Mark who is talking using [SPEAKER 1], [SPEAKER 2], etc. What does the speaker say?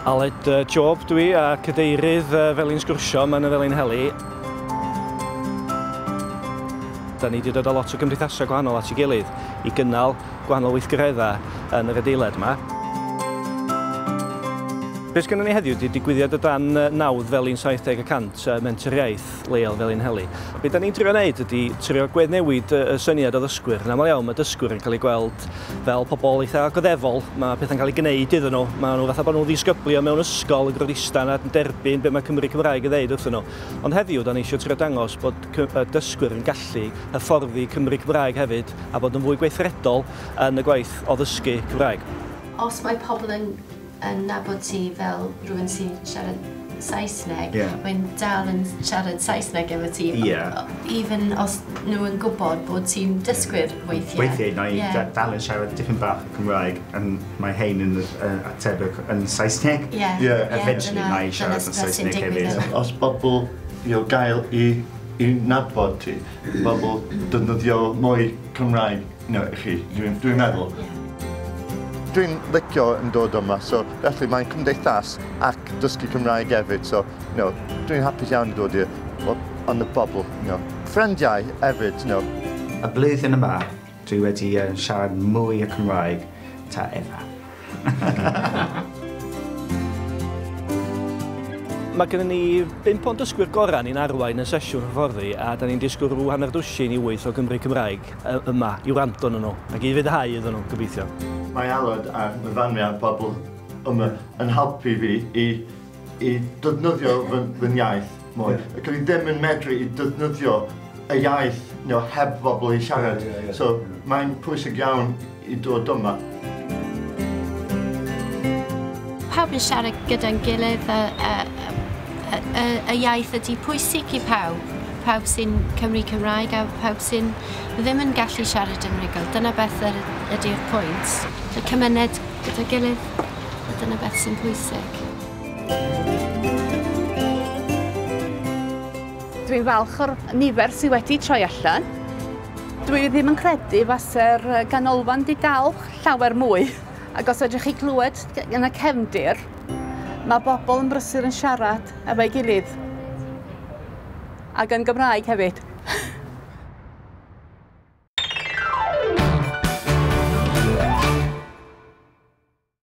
[SPEAKER 1] Aled job dwi a cadeirydd Felin Sgwrsio yn y Felinheli. Da ni wedi dod â lot o gymdeithasau gwahanol at ei gilydd i gynnal gwahanol weithgareddau yn yr adeilad yma. Be sgynnon ni heddiw ydy digwyddiad o dan nawdd Felin 70% Menter Iaith leol Felinheli. Be da ni'n trio wneud ydy trio gweddnewid y syniad o ddysgwyr. Yn aml iawn mae dysgwyr yn cael ei gweld fel pobl eitha goddefol. Mae pethau'n cael ei gwneud iddyn nhw. Mae nhw fatha bod nhw'n ddisgyblu mewn ysgol y Grodistan a'n derbyn be mae Cymru Cymraeg yn ddeud wrthyn nhw. Ond heddiw da ni eisiau trio dangos bod y dysgwyr yn gallu hyfforddi Cymru Cymraeg hefyd a bod yn fwy gweithredol yn y gwaith o ddysgu Cymraeg.
[SPEAKER 2] Os mae pobl yn nabod ti fel rhywun sy'n siarad Saesneg, mae'n dal yn siarad Saesneg efo ti. Even os nhw yn gwybod bod ti'n dysgwyr weithiau.
[SPEAKER 3] Weithiau, na i dal yn siarad dipyn bach o Cymraeg, and mae hein yn atebog yn Saesneg. Eventually, na i siarad yn Saesneg hefyd.
[SPEAKER 4] Os bobl gael i nabod ti, bobl defnyddio mwy Cymraeg i chi, dwi'n meddwl. Dwi'n licio yn dod yma, so felly mae'n cymdeithas ac dysgu Cymraeg hefyd, so dwi'n hapus iawn i dod i'r ond y bobl, ffrindiau hefyd.
[SPEAKER 3] Y blwyddyn yma, dwi wedi siarad mwy o Cymraeg ta efa.
[SPEAKER 1] Mae gennym ni 5 o'n dysgwyr gorau ni'n arwain yn sesiwn hyfforddi a da ni'n disgwyl rhyw hanner dwsin i 8 o Gymru Cymraeg yma i wrando nhw ac i fyddhau iddyn nhw, gobeithio.
[SPEAKER 4] Mae Aled a myfaniad pobl yma yn helpu fi i defnyddio fy iaith mwy. Ac i ddim yn medru i defnyddio y iaith heb bobl i siarad. So mae'n pwysig iawn i dod yma.
[SPEAKER 2] Pawb yn siarad gyda'n gilydd y iaith ydy pwysig i pawb. Pawb sy'n Cymru Cymraeg a pawb sy'n ddim yn gallu siarad yn unigol. Dyna beth ydy'r pwynt. Y cymuned gyda'i gilydd, dyna beth sy'n pwysig.
[SPEAKER 5] Dwi'n falch o'r nifer sydd wedi troi allan. Dwi ddim yn credu faser ganolfan di dal llawer mwy. Ac os ydych chi clywed yn y cefndir, mae bobl yn brysur yn siarad efo'i gilydd. Ac yn Gymraeg hefyd.